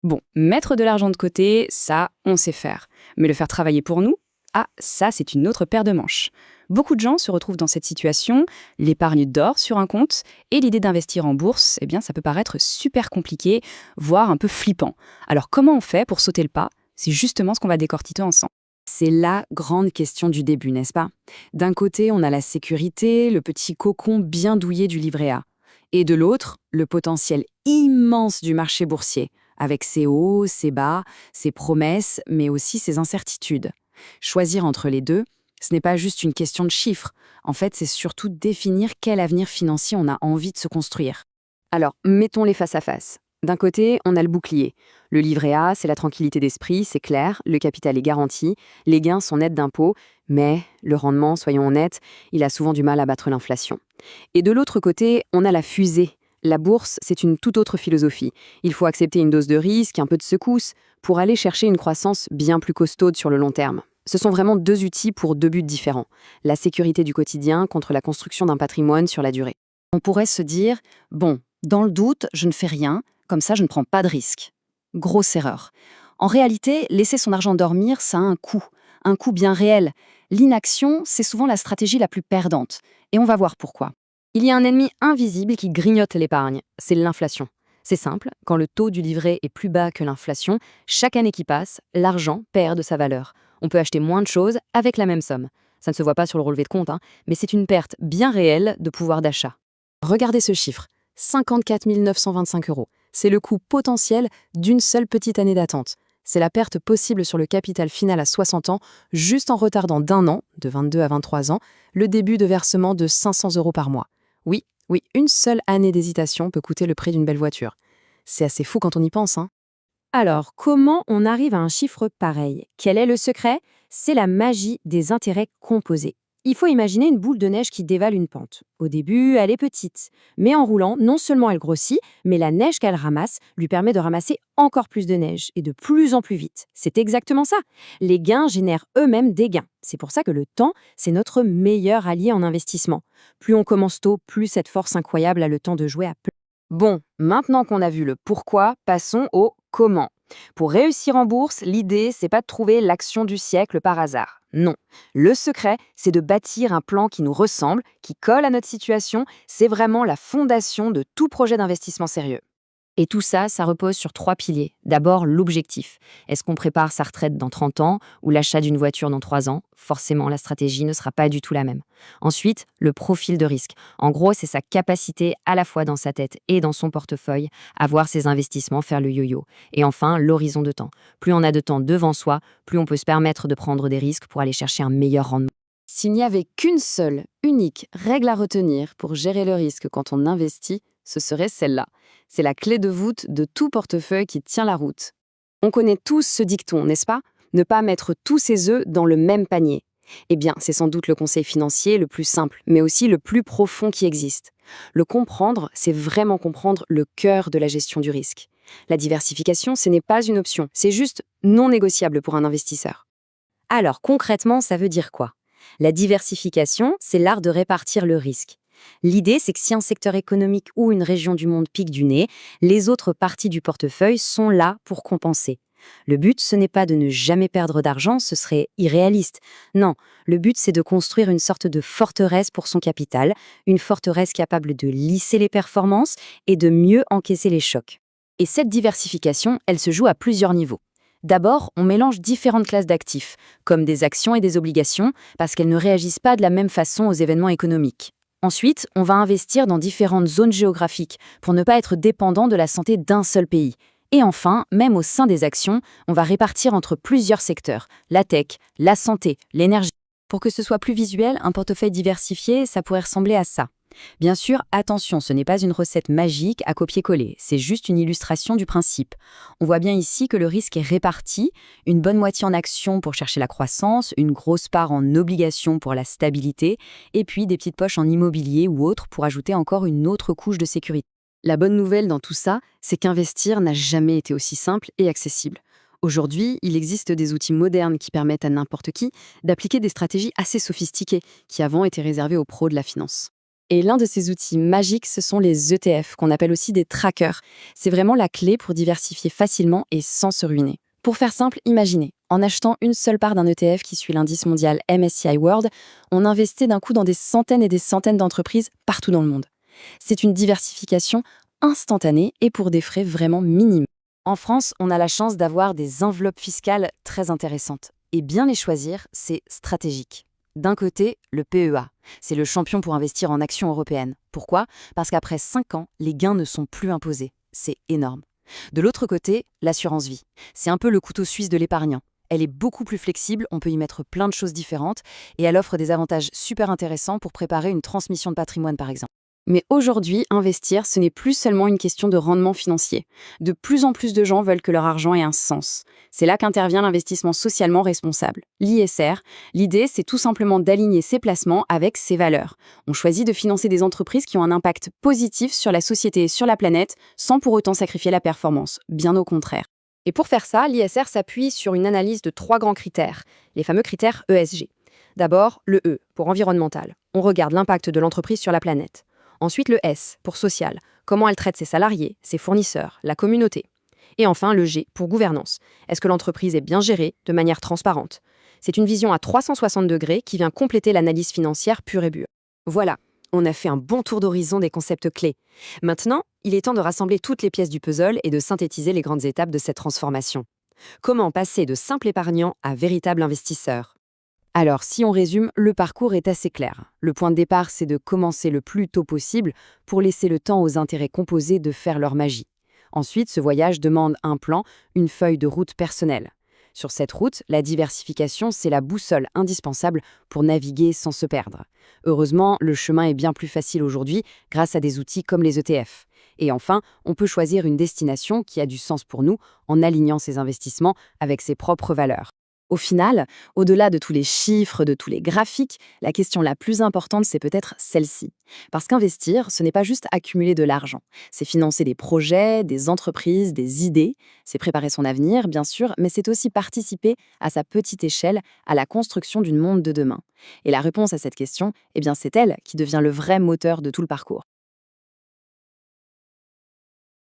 Bon, mettre de l'argent de côté, ça, on sait faire. Mais le faire travailler pour nous, ah, ça, c'est une autre paire de manches. Beaucoup de gens se retrouvent dans cette situation, l'épargne dort sur un compte, et l'idée d'investir en bourse, eh bien, ça peut paraître super compliqué, voire un peu flippant. Alors, comment on fait pour sauter le pas? C'est justement ce qu'on va décortiquer ensemble. C'est la grande question du début, n'est-ce pas? D'un côté, on a la sécurité, le petit cocon bien douillet du livret A. Et de l'autre, le potentiel immense du marché boursier, avec ses hauts, ses bas, ses promesses, mais aussi ses incertitudes. Choisir entre les deux, ce n'est pas juste une question de chiffres. En fait, c'est surtout définir quel avenir financier on a envie de se construire. Alors, mettons-les face à face. D'un côté, on a le bouclier. Le livret A, c'est la tranquillité d'esprit, c'est clair, le capital est garanti, les gains sont nets d'impôts, mais le rendement, soyons honnêtes, il a souvent du mal à battre l'inflation. Et de l'autre côté, on a la fusée. La bourse, c'est une toute autre philosophie. Il faut accepter une dose de risque, un peu de secousse, pour aller chercher une croissance bien plus costaude sur le long terme. Ce sont vraiment deux outils pour deux buts différents. La sécurité du quotidien contre la construction d'un patrimoine sur la durée. On pourrait se dire, bon, dans le doute, je ne fais rien, comme ça je ne prends pas de risque. Grosse erreur. En réalité, laisser son argent dormir, ça a un coût bien réel. L'inaction, c'est souvent la stratégie la plus perdante. Et on va voir pourquoi. Il y a un ennemi invisible qui grignote l'épargne, c'est l'inflation. C'est simple, quand le taux du livret est plus bas que l'inflation, chaque année qui passe, l'argent perd de sa valeur. On peut acheter moins de choses avec la même somme. Ça ne se voit pas sur le relevé de compte, mais c'est une perte bien réelle de pouvoir d'achat. Regardez ce chiffre, 54 925 €. C'est le coût potentiel d'une seule petite année d'attente. C'est la perte possible sur le capital final à 60 ans, juste en retardant d'un an, de 22 à 23 ans, le début de versement de 500 € par mois. Oui, oui, une seule année d'hésitation peut coûter le prix d'une belle voiture. C'est assez fou quand on y pense, hein. Alors, comment on arrive à un chiffre pareil? Quel est le secret? C'est la magie des intérêts composés. Il faut imaginer une boule de neige qui dévale une pente. Au début, elle est petite, mais en roulant, non seulement elle grossit, mais la neige qu'elle ramasse lui permet de ramasser encore plus de neige et de plus en plus vite. C'est exactement ça. Les gains génèrent eux-mêmes des gains. C'est pour ça que le temps, c'est notre meilleur allié en investissement. Plus on commence tôt, plus cette force incroyable a le temps de jouer à plein. Bon, maintenant qu'on a vu le pourquoi, passons au comment. Pour réussir en bourse, l'idée, c'est pas de trouver l'action du siècle par hasard. Non. Le secret, c'est de bâtir un plan qui nous ressemble, qui colle à notre situation. C'est vraiment la fondation de tout projet d'investissement sérieux. Et tout ça, ça repose sur trois piliers. D'abord, l'objectif. Est-ce qu'on prépare sa retraite dans 30 ans ou l'achat d'une voiture dans 3 ans? Forcément, la stratégie ne sera pas du tout la même. Ensuite, le profil de risque. En gros, c'est sa capacité, à la fois dans sa tête et dans son portefeuille, à voir ses investissements faire le yo-yo. Et enfin, l'horizon de temps. Plus on a de temps devant soi, plus on peut se permettre de prendre des risques pour aller chercher un meilleur rendement. S'il n'y avait qu'une seule, unique règle à retenir pour gérer le risque quand on investit, ce serait celle-là. C'est la clé de voûte de tout portefeuille qui tient la route. On connaît tous ce dicton, n'est-ce pas? Ne pas mettre tous ses œufs dans le même panier. Eh bien, c'est sans doute le conseil financier le plus simple, mais aussi le plus profond qui existe. Le comprendre, c'est vraiment comprendre le cœur de la gestion du risque. La diversification, ce n'est pas une option, c'est juste non négociable pour un investisseur. Alors, concrètement, ça veut dire quoi? La diversification, c'est l'art de répartir le risque. L'idée, c'est que si un secteur économique ou une région du monde pique du nez, les autres parties du portefeuille sont là pour compenser. Le but, ce n'est pas de ne jamais perdre d'argent, ce serait irréaliste. Non, le but, c'est de construire une sorte de forteresse pour son capital, une forteresse capable de lisser les performances et de mieux encaisser les chocs. Et cette diversification, elle se joue à plusieurs niveaux. D'abord, on mélange différentes classes d'actifs, comme des actions et des obligations, parce qu'elles ne réagissent pas de la même façon aux événements économiques. Ensuite, on va investir dans différentes zones géographiques pour ne pas être dépendant de la santé d'un seul pays. Et enfin, même au sein des actions, on va répartir entre plusieurs secteurs, la tech, la santé, l'énergie. Pour que ce soit plus visuel, un portefeuille diversifié, ça pourrait ressembler à ça. Bien sûr, attention, ce n'est pas une recette magique à copier-coller, c'est juste une illustration du principe. On voit bien ici que le risque est réparti, une bonne moitié en actions pour chercher la croissance, une grosse part en obligations pour la stabilité, et puis des petites poches en immobilier ou autres pour ajouter encore une autre couche de sécurité. La bonne nouvelle dans tout ça, c'est qu'investir n'a jamais été aussi simple et accessible. Aujourd'hui, il existe des outils modernes qui permettent à n'importe qui d'appliquer des stratégies assez sophistiquées qui avant étaient réservées aux pros de la finance. Et l'un de ces outils magiques, ce sont les ETF, qu'on appelle aussi des trackers. C'est vraiment la clé pour diversifier facilement et sans se ruiner. Pour faire simple, imaginez, en achetant une seule part d'un ETF qui suit l'indice mondial MSCI World, on investit d'un coup dans des centaines et des centaines d'entreprises partout dans le monde. C'est une diversification instantanée et pour des frais vraiment minimes. En France, on a la chance d'avoir des enveloppes fiscales très intéressantes. Et bien les choisir, c'est stratégique. D'un côté, le PEA. C'est le champion pour investir en actions européennes. Pourquoi? Parce qu'après 5 ans, les gains ne sont plus imposés. C'est énorme. De l'autre côté, l'assurance vie. C'est un peu le couteau suisse de l'épargnant. Elle est beaucoup plus flexible, on peut y mettre plein de choses différentes, et elle offre des avantages super intéressants pour préparer une transmission de patrimoine par exemple. Mais aujourd'hui, investir, ce n'est plus seulement une question de rendement financier. De plus en plus de gens veulent que leur argent ait un sens. C'est là qu'intervient l'investissement socialement responsable, l'ISR. L'idée, c'est tout simplement d'aligner ses placements avec ses valeurs. On choisit de financer des entreprises qui ont un impact positif sur la société et sur la planète, sans pour autant sacrifier la performance, bien au contraire. Et pour faire ça, l'ISR s'appuie sur une analyse de 3 grands critères, les fameux critères ESG. D'abord, le E, pour environnemental. On regarde l'impact de l'entreprise sur la planète. Ensuite, le S, pour social. Comment elle traite ses salariés, ses fournisseurs, la communauté. Et enfin, le G, pour gouvernance. Est-ce que l'entreprise est bien gérée, de manière transparente? C'est une vision à 360 degrés qui vient compléter l'analyse financière pure et dure. Voilà, on a fait un bon tour d'horizon des concepts clés. Maintenant, il est temps de rassembler toutes les pièces du puzzle et de synthétiser les grandes étapes de cette transformation. Comment passer de simple épargnant à véritable investisseur? Alors, si on résume, le parcours est assez clair. Le point de départ, c'est de commencer le plus tôt possible pour laisser le temps aux intérêts composés de faire leur magie. Ensuite, ce voyage demande un plan, une feuille de route personnelle. Sur cette route, la diversification, c'est la boussole indispensable pour naviguer sans se perdre. Heureusement, le chemin est bien plus facile aujourd'hui grâce à des outils comme les ETF. Et enfin, on peut choisir une destination qui a du sens pour nous en alignant ses investissements avec ses propres valeurs. Au final, au-delà de tous les chiffres, de tous les graphiques, la question la plus importante, c'est peut-être celle-ci. Parce qu'investir, ce n'est pas juste accumuler de l'argent. C'est financer des projets, des entreprises, des idées. C'est préparer son avenir, bien sûr, mais c'est aussi participer à sa petite échelle à la construction d'une monde de demain. Et la réponse à cette question, eh bien, c'est elle qui devient le vrai moteur de tout le parcours.